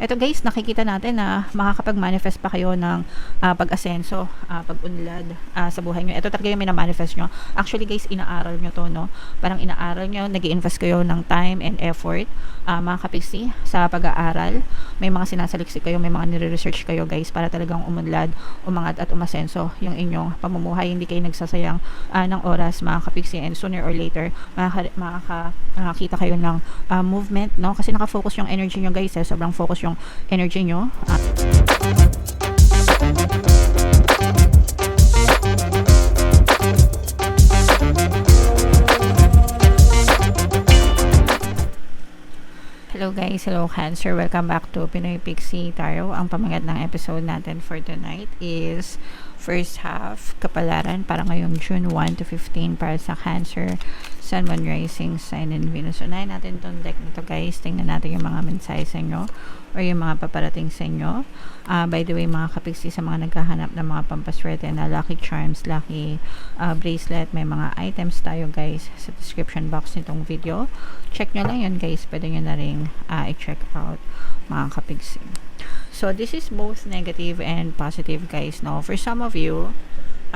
Ito guys, nakikita natin na makakapag-manifest pa kayo ng pag-asenso, pag-unlad sa buhay nyo. Ito talaga yung minamanifest nyo. Actually guys, inaaral nyo to, no? Parang inaaral nyo, nag-i-invest kayo ng time and effort, mga kapiksi, sa pag-aaral. May mga sinasaliksik kayo, may mga nire-research kayo guys para talagang umunlad, umangat at umasenso yung inyong pamumuhay. Hindi kayo nagsasayang ng oras, mga kapiksi, and sooner or later, makakita kayo ng movement, no? Kasi nakafocus yung energy nyo guys, sobrang focus yung energy nyo. Hello guys, hello Cancer, welcome back to Pinoy Pixie Tarot. Ang pamagat ng episode natin for tonight is first half kapalaran para ngayong June 1 to 15 para sa Cancer, Sun, Moon, Rising, Sign, and Venus. Unahin natin itong deck nito guys. Tingnan natin yung mga mensahe sa inyo or yung mga paparating sa inyo. By the way, mga kapiksi, sa mga naghahanap ng mga pampaswerte na lucky charms, lucky bracelet, may mga items tayo guys sa description box nitong video. Check nyo lang yun guys. Pwede nyo na rin i-check out, mga kapiksi. So, this is both negative and positive guys, no? For some of you,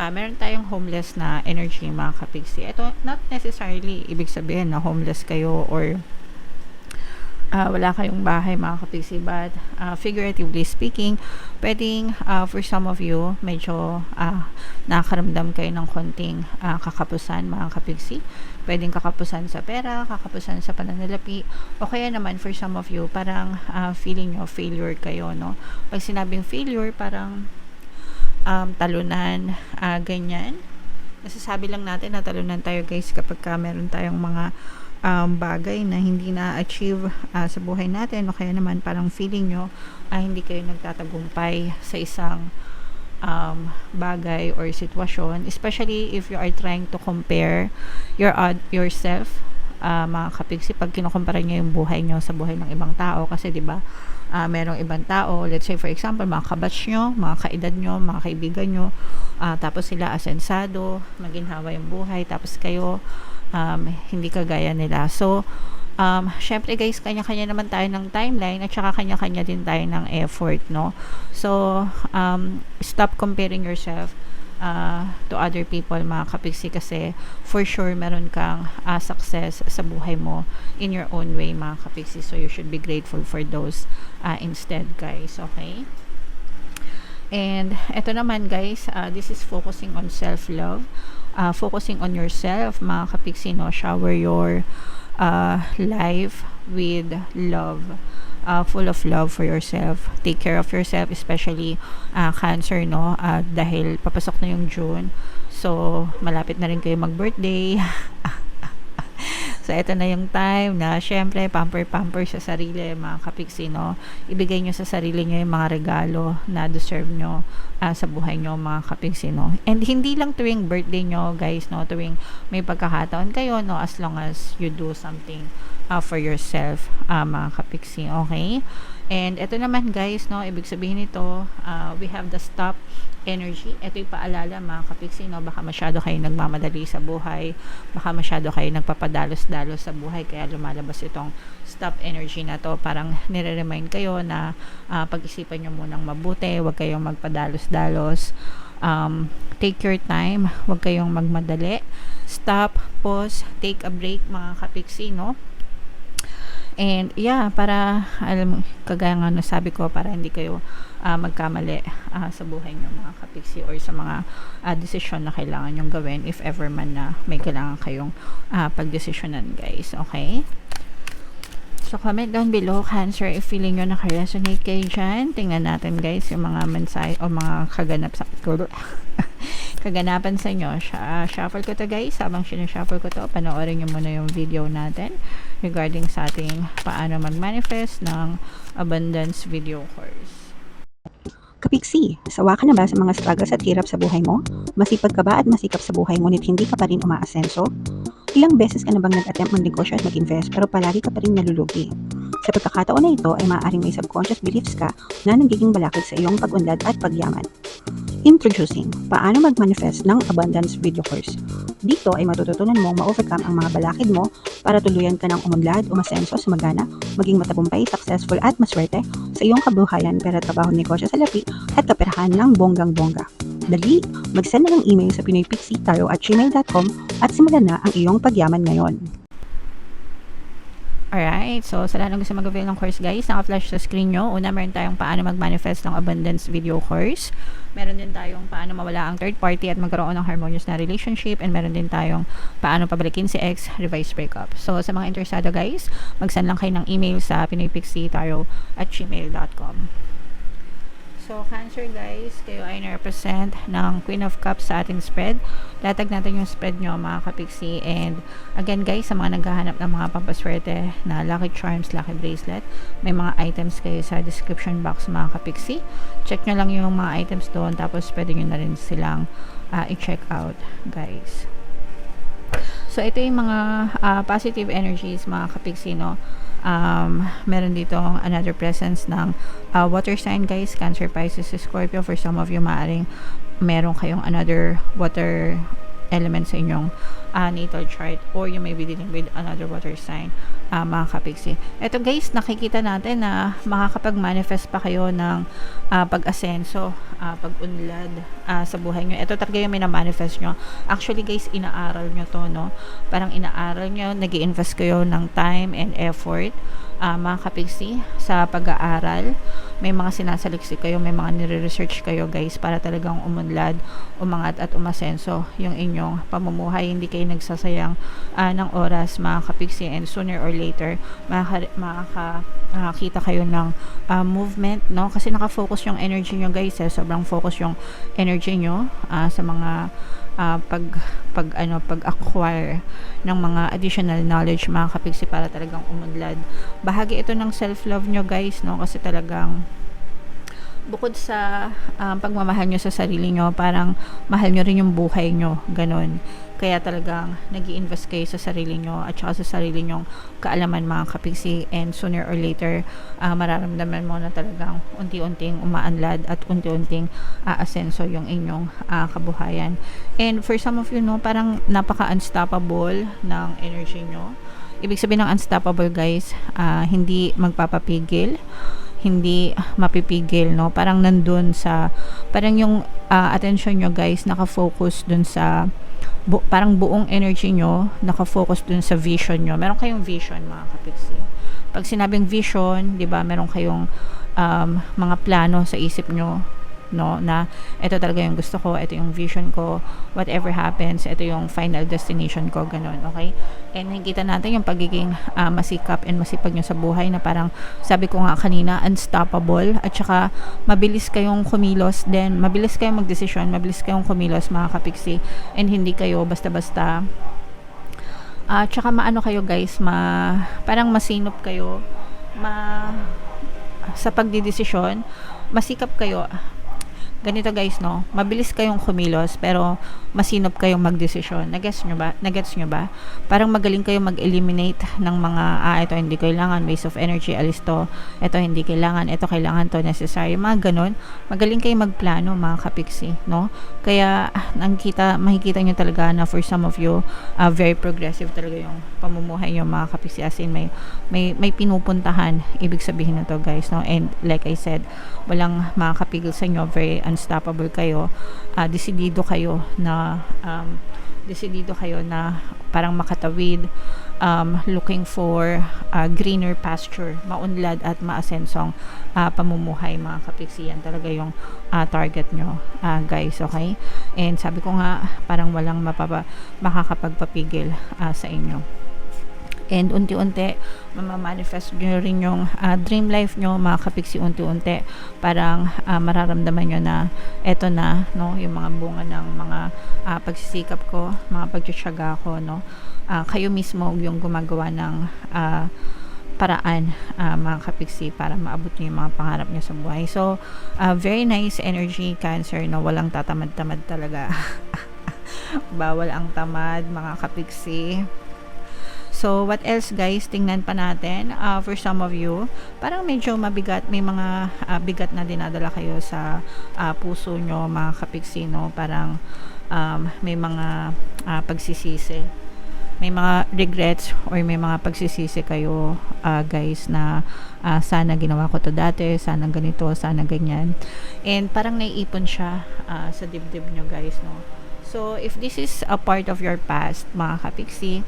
meron tayong homeless na energy, mga kapiksi. Ito, not necessarily ibig sabihin na homeless kayo or wala kayong bahay, mga kapiksi, but figuratively speaking, pwedeng for some of you, medyo nakakaramdam kayo ng konting kakapusan, mga kapiksi. Pwedeng kakapusan sa pera, kakapusan sa pananalapi, o kaya naman for some of you, parang feeling nyo failure kayo, no? Pag sinabing failure, parang talunan, ganyan. Nasasabi lang natin na talunan tayo guys kapag meron tayong mga bagay na hindi na-achieve sa buhay natin, o kaya naman parang feeling nyo hindi kayo nagtatagumpay sa isang bagay or sitwasyon, especially if you are trying to compare yourself, mga kapiksi, pag kinukumpara nyo yung buhay nyo sa buhay ng ibang tao. Kasi diba, merong ibang tao, let's say for example, mga kabatch nyo, mga kaedad nyo, mga kaibigan nyo, tapos sila asensado, maginhawa yung buhay, tapos kayo hindi kagaya nila. So syempre guys, kanya-kanya naman tayo ng timeline at saka kanya-kanya din tayo ng effort, no? So stop comparing yourself to other people, mga kapiksi, kasi for sure meron kang success sa buhay mo in your own way, mga kapiksi. So you should be grateful for those instead guys, okay? And eto naman guys, this is focusing on self-love, focusing on yourself, mga kapiksi, no? Shower your life with love, full of love for yourself. Take care of yourself, especially Cancer, no? Dahil papasok na yung June, so malapit na rin kayo mag-birthday. So, ito na yung time na syempre pamper sa sarili, mga kapiksi, no? Ibigay nyo sa sarili nyo yung mga regalo na deserve nyo sa buhay nyo, mga kapiksi, no? And hindi lang tuwing birthday nyo guys, no? Tuwing may pagkakataon kayo, no? As long as you do something for yourself, mga kapiksi, okay? And ito naman guys, no? Ibig sabihin nito, we have the stop energy. Ito yung paalala, mga kapiksi, no? Baka masyado kayo nagmamadali sa buhay, baka masyado kayo nagpapadalos-dalos sa buhay, kaya lumalabas itong stop energy na to. Parang nire-remind kayo na pag-isipan nyo munang mabuti, huwag kayong magpadalos-dalos, take your time, huwag kayong magmadali, stop, pause, take a break, mga kapiksi, no? And yeah, para kagaya nga nasabi ko, para hindi kayo magkamali sa buhay nyo, mga kapiksi, or sa mga desisyon na kailangan nyong gawin if ever man na may kailangan kayong pagdesisyonan guys, okay? So comment down below, Cancer, if feeling nyo naka-resonate kayo dyan. Tingnan natin guys yung mga mensahe o mga kaganapan sa inyo. Shuffle ko to guys. Habang sinushuffle ko to, panoorin nyo muna yung video natin regarding sa ating paano mag-manifest ng abundance video course. Kapiksi, sawa ka na ba sa mga struggles at hirap sa buhay mo? Masipag ka ba at masikap sa buhay ngunit hindi ka pa rin umaasenso? Ilang beses ka na bang nag-attempt mag-negosyo at mag-invest pero palagi ka pa rin nalulugi? Sa pagkakataon na ito ay maaaring may subconscious beliefs ka na nagiging balakid sa iyong pag-unlad at pagyaman. Introducing, paano mag-manifest ng abundance video course. Dito ay matututunan mong ma-overcome ang mga balakid mo para tuluyan ka ng umunlad, umasenso, sumagana, maging matagumpay, successful at maswerte sa iyong kabuhayan, pera, trabaho, negosyo, salapi at kaperahan ng bonggang-bongga. Dali, mag-send na ng email sa pinoypixietaro@gmail.com at simulan na ang iyong pagyaman ngayon. Alright, so sa lahat ng gusto mag-avail ng course guys, naka-flash sa screen nyo. Una, meron tayong paano mag-manifest ng abundance video course. Meron din tayong paano mawala ang third party at magkaroon ng harmonious na relationship. And meron din tayong paano pabalikin si ex, revise breakup. So sa mga interesado guys, mag-send lang kayo ng email sa pinoypixietaro@gmail.com. So, Cancer guys, kayo ay na-represent ng Queen of Cups sa ating spread. Latag natin yung spread nyo mga kapiksi. And again guys, sa mga naghahanap ng mga pampaswerte na lucky charms, lucky bracelet, may mga items kayo sa description box mga kapiksi. Check nyo lang yung mga items doon, tapos pwede nyo na rin silang i-check out guys. So, ito yung mga positive energies mga kapiksi, no? Meron dito another presence ng water sign guys, Cancer, Pisces, Scorpio. For some of you, maaring meron kayong another water element sa inyong natal chart, or you may be dealing with another water sign mga kapiksi. Ito guys, nakikita natin na makakapag-manifest pa kayo ng pag-asenso, pag-unlad sa buhay nyo. Ito talaga yung minamanifest nyo. Actually guys, inaaral nyo to, no? Parang inaaral nyo, nag-i-invest kayo ng time and effort mga kapiksi sa pag-aaral. May mga sinasaliksik kayo, may mga nire-research kayo guys para talagang umunlad, umangat at umasenso yung inyong pamumuhay. Hindi kayo nagsasayang ng oras mga kapiksi, and sooner or later makakakita kayo ng movement, no? Kasi nakafocus yung energy nyo guys, sobrang focus yung energy nyo sa mga pag-acquire ng mga additional knowledge mga kapiksi para talagang umunlad. Bahagi ito ng self-love nyo guys, no? Kasi talagang bukod sa pagmamahal nyo sa sarili nyo, parang mahal nyo rin yung buhay nyo, ganun. Kaya talagang nag-i-invest kayo sa sarili nyo at saka sa sarili nyong kaalaman mga kapiksi, and sooner or later mararamdaman mo na talagang unti-unting umaanlad at unti-unting aasenso yung inyong kabuhayan. And for some of you, no, parang napaka-unstoppable ng energy nyo. Ibig sabihin ng unstoppable guys, hindi magpapapigil, hindi mapipigil, no? Parang nandun sa, parang yung attention nyo guys nakafocus dun sa parang buong energy nyo nakafocus dun sa vision nyo. Meron kayong vision mga kapiksi. Pag sinabing vision, di ba, meron kayong mga plano sa isip nyo, no, na ito talaga yung gusto ko, ito yung vision ko, whatever happens, ito yung final destination ko, ganun, okay? And nakikita natin yung pagiging masikap and masipag nyo sa buhay, na parang sabi ko nga kanina, unstoppable, at saka mabilis kayong kumilos, then mabilis kayong magdesisyon, mabilis kayong kumilos mga kapiksi, and hindi kayo basta-basta tsaka maano kayo guys, parang masinop kayo sa pagdidesisyon, masikap kayo. Ganito guys, no, mabilis kayong kumilos pero masinop kayong magdesisyon. Nagets nyo ba? Parang magaling kayong mag-eliminate ng mga ito hindi kailangan, waste of energy, alis to, ito hindi kailangan, ito kailangan, to necessary, mga ganun. Magaling kayong magplano mga kapiksi, no? Kaya makikita nyo talaga na for some of you, very progressive talaga yung pamumuhay nyo mga kapiksi, as in may pinupuntahan, ibig sabihin na to guys, no? And like I said, walang makakapigil sa inyo, very unstoppable kayo, desidido kayo na parang makatawid, looking for greener pasture, maunlad at maasensong pamumuhay mga kapiksi. Yan talaga yung target nyo guys, okay? And sabi ko nga, parang walang makakapagpapigil sa inyo. And unti-unti mamamanifest nyo rin yung dream life nyo mga kapiksi. Unti-unti parang mararamdaman nyo na eto na, no, yung mga bunga ng mga pagsisikap ko, mga pagtsatsaga ko, no. Kayo mismo yung gumagawa ng paraan mga kapiksi para maabot nyo yung mga pangarap nyo sa buhay. So very nice energy Cancer, no, walang tatamad-tamad talaga. Bawal ang tamad mga kapiksi. So, what else guys? Tingnan pa natin. For some of you, parang medyo mabigat. May mga bigat na dinadala kayo sa puso nyo, mga kapiksi, no? Parang may mga pagsisisi, may mga regrets or may mga pagsisisi kayo, guys, na sana ginawa ko to dati, sana ganito, sana ganyan, and parang naiipon siya sa dibdib nyo, guys, no? So if this is a part of your past, mga kapiksi,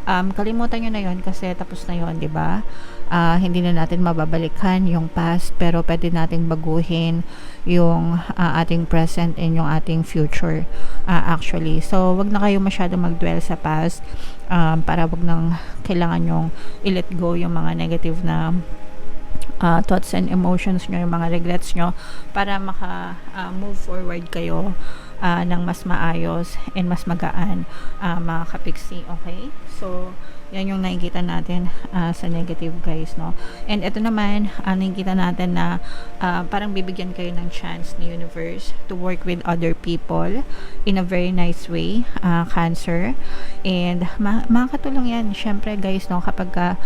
kalimutan nyo na yon kasi tapos na yon, di ba? Hindi na natin mababalikan yung past, pero pwede nating baguhin yung ating present and yung ating future, actually. So wag na kayo masyado mag-dwell sa past, para wag nang kailangan yung i-let go yung mga negative na thoughts and emotions nyo, yung mga regrets nyo, para move forward kayo ng mas maayos and mas magaan, mga kapiksi. Okay, so yan yung nakikita natin sa negative, guys, no? And ito naman, nakikita natin na parang bibigyan kayo ng chance ni universe to work with other people in a very nice way, Cancer. And makakatulong yan, syempre, guys, no? Kapag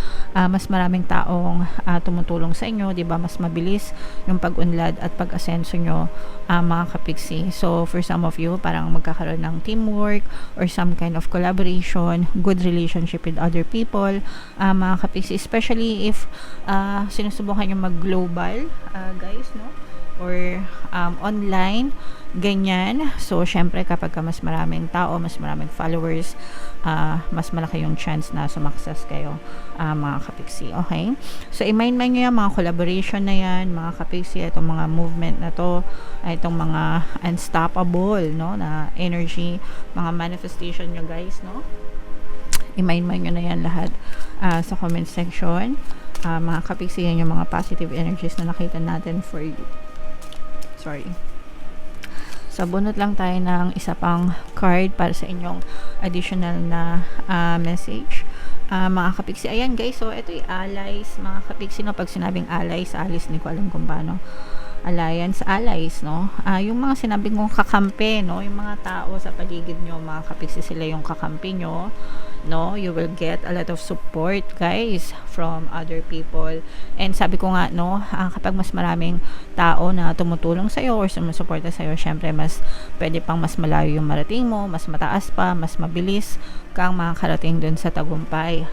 mas maraming taong tumutulong sa inyo, di ba, mas mabilis yung pag-unlad at pag-asenso nyo, mga kapiksi. So for some of you, parang magkakaroon ng teamwork or some kind of collaboration, good relationship with other people, mga kapiksi, especially if sinusubukan yung mag-global, guys, no? Or online, ganyan. So syempre kapag mas maraming tao, mas maraming followers, mas malaki yung chance na sumakses kayo, mga kapiksi. Okay, so i-mind nyo yung mga collaboration na yan, mga kapiksi, itong mga movement na to, itong mga unstoppable, no, na energy, mga manifestation nyo, guys, no? I-mind nyo na yan lahat sa comment section, mga kapiksi. Yan yung mga positive energies na nakita natin for you. Sorry. So bunot lang tayo ng isa pang card para sa inyong additional na message, mga kapiksi. Ayan, guys, so ito yung allies, mga kapiksi, no? Pag sinabing allies, hindi ko alam kung paano alliance, allies, no? Yung mga sinabing kong kakampi, no? Yung mga tao sa paligid nyo, mga kapiksi, sila yung kakampi nyo, no? You will get a lot of support, guys, from other people. And sabi ko nga, no, kapag mas maraming tao na tumutulong sa'yo or sumusuporta sa'yo, syempre mas pwede pang mas malayo yung marating mo, mas mataas pa, mas mabilis kang makakarating dun sa tagumpay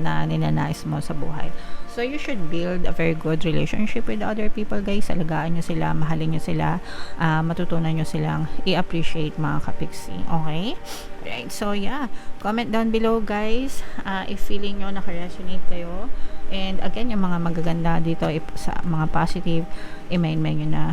na ninanais mo sa buhay. So you should build a very good relationship with other people, guys. Alagaan nyo sila, mahalin nyo sila, matutunan nyo silang i-appreciate, mga kapiksi. Okay? Alright, so yeah, comment down below, guys, if feeling nyo naka-resonate kayo. And again, yung mga magaganda dito, sa mga positive, i-main nyo na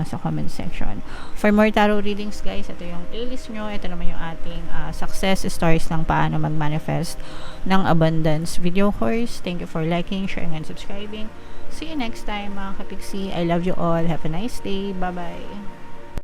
sa comment section. For more tarot readings, guys, ito yung playlist nyo. Ito naman yung ating success stories ng paano mag-manifest ng abundance video course. Thank you for liking, sharing, and subscribing. See you next time, mga kapiksi. I love you all. Have a nice day. Bye-bye.